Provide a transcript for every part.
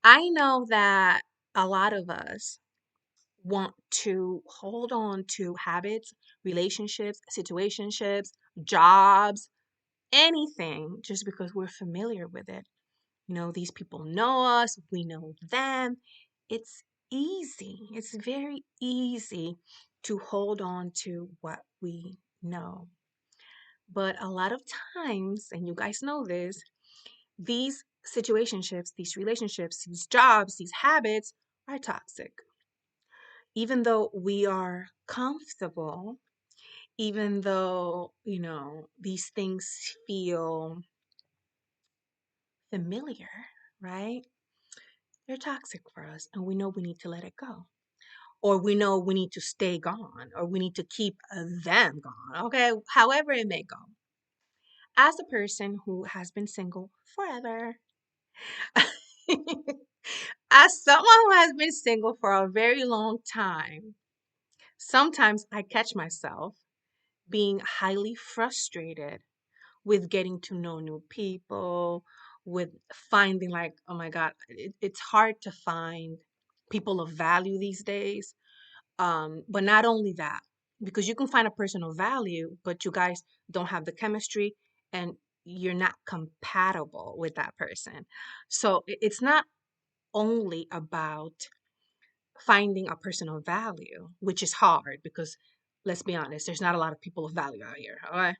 I know that a lot of us want to hold on to habits, relationships, situationships, jobs, anything just because we're familiar with it. These people know us, we know them. It's easy. It's very easy to hold on to what we know. But a lot of times, and you guys know this, these situationships, these relationships, these jobs, these habits are toxic. Even though we are comfortable, even though, these things feel familiar, right? They're toxic for us, and we know we need to let it go. Or we know we need to stay gone, or we need to keep them gone, okay? However it may go. As a person who has been single forever, as someone who has been single for a very long time, sometimes I catch myself being highly frustrated with getting to know new people, with finding, like, oh my God, it's hard to find people of value these days. But not only that, because you can find a person of value, but you guys don't have the chemistry and you're not compatible with that person. So it's not only about finding a person of value, which is hard because let's be honest, there's not a lot of people of value out here. All right.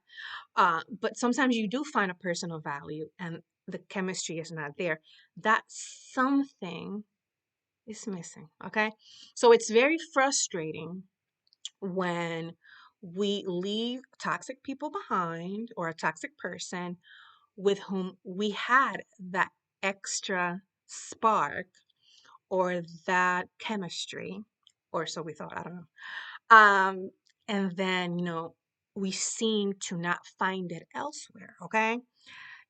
But sometimes you do find a person of value and the chemistry is not there. That something is missing. Okay. So it's very frustrating when we leave toxic people behind or a toxic person with whom we had that extra spark or that chemistry, or so we thought, I don't know. And then, we seem to not find it elsewhere, okay?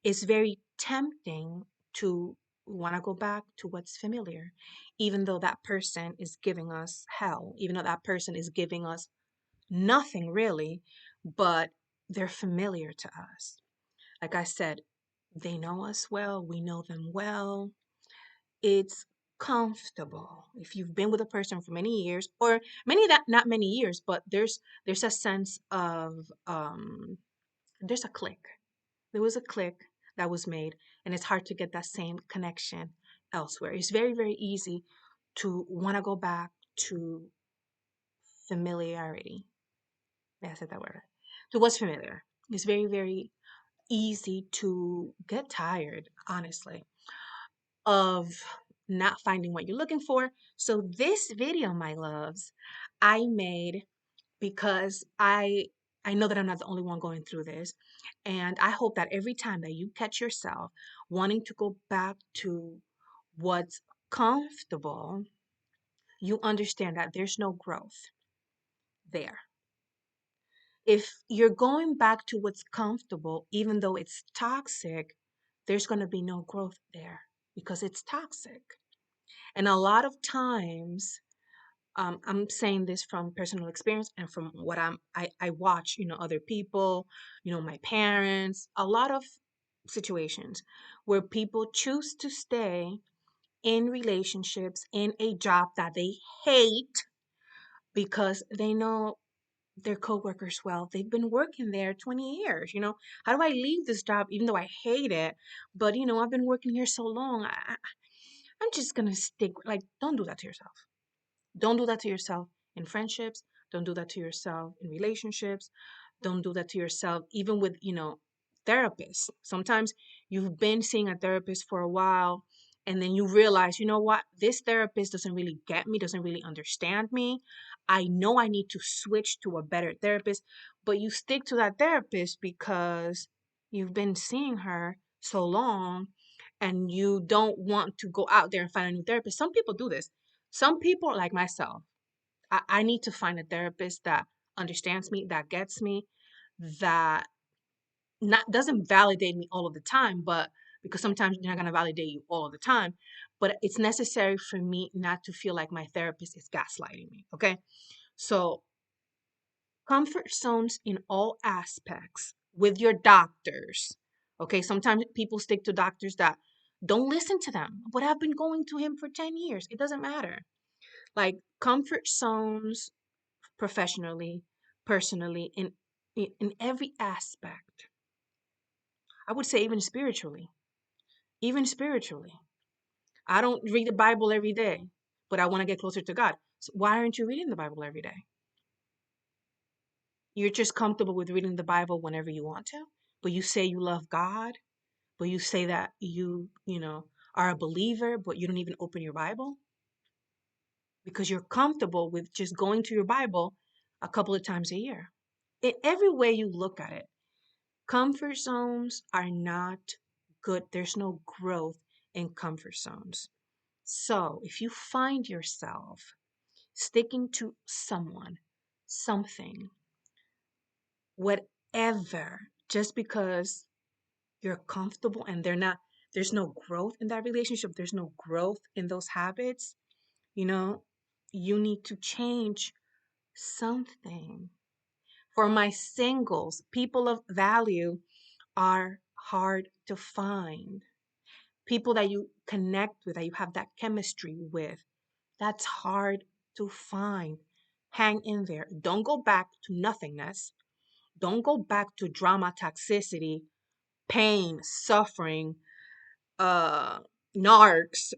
It's very tempting to want to go back to what's familiar, even though that person is giving us hell, even though that person is giving us nothing really, but they're familiar to us. Like I said, they know us well, we know them well. It's comfortable. If you've been with a person for many years, or many that not many years, but there's a sense of there's a click. There was a click that was made, and it's hard to get that same connection elsewhere. It's very, very easy to want to go back to familiarity. Yeah, I said that word. To what's familiar. It's very, very easy to get tired, honestly, of not finding what you're looking for. So this video, my loves, I made because I know that I'm not the only one going through this. And I hope that every time that you catch yourself wanting to go back to what's comfortable, you understand that there's no growth there. If you're going back to what's comfortable, even though it's toxic, there's going to be no growth there because it's toxic. And a lot of times, I'm saying this from personal experience and from what I watch, other people, my parents, a lot of situations where people choose to stay in relationships in a job that they hate because they know their coworkers well. They've been working there 20 years. How do I leave this job even though I hate it? But I've been working here so long. I'm just gonna stick. Like, don't do that to yourself. Don't do that to yourself in friendships. Don't do that to yourself in relationships. Don't do that to yourself even with, therapists. Sometimes you've been seeing a therapist for a while and then you realize, you know what? This therapist doesn't really get me, doesn't really understand me. I know I need to switch to a better therapist, but you stick to that therapist because you've been seeing her so long and you don't want to go out there and find a new therapist. Some people do this. Some people, like myself, I need to find a therapist that understands me, that gets me, that not doesn't validate me all of the time, but because sometimes they're not going to validate you all of the time, but it's necessary for me not to feel like my therapist is gaslighting me. Okay. So, comfort zones in all aspects with your doctors. Okay. Sometimes people stick to doctors that Don't listen to them. But I've been going to him for 10 years. It doesn't matter. Like comfort zones professionally, personally, in every aspect. I would say even spiritually. Even spiritually. I don't read the Bible every day, but I want to get closer to God. So why aren't you reading the Bible every day? You're just comfortable with reading the Bible whenever you want to, but you say you love God, but you say that you are a believer, but you don't even open your Bible because you're comfortable with just going to your Bible a couple of times a year. In every way you look at it, comfort zones are not good. There's no growth in comfort zones. So if you find yourself sticking to someone, something, whatever, just because you're comfortable and there's no growth in that relationship, there's no growth in those habits, you know, you need to change something. For my singles, people of value are hard to find. People that you connect with, that you have that chemistry with, that's hard to find. Hang in there. Don't go back to nothingness. Don't go back to drama, toxicity, pain, suffering, uh narcs,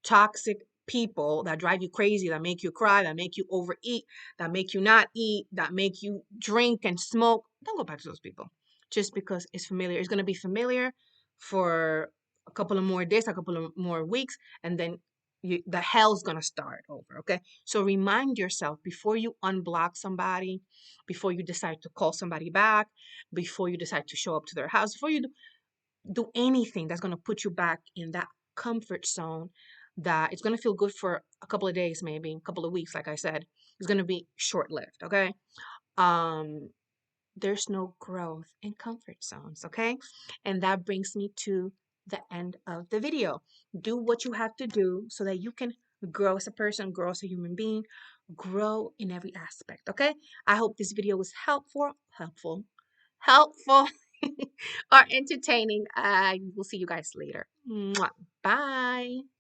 toxic people that drive you crazy, that make you cry, that make you overeat, that make you not eat, that make you drink and smoke. Don't go back to those people just because it's familiar. It's going to be familiar for a couple of more days, a couple of more weeks, and then the hell's going to start over. Okay, so remind yourself before you unblock somebody, before you decide to call somebody back, before you decide to show up to their house, before you do anything that's going to put you back in that comfort zone, that it's going to feel good for a couple of days, maybe a couple of weeks. Like I said, it's going to be short-lived. Okay. um there's no growth in comfort zones. Okay, and that brings me to the end of the video. Do what you have to do so that you can grow as a person, grow as a human being, grow in every aspect. Okay, I hope this video was helpful or entertaining. I will see you guys later. Mwah. Bye.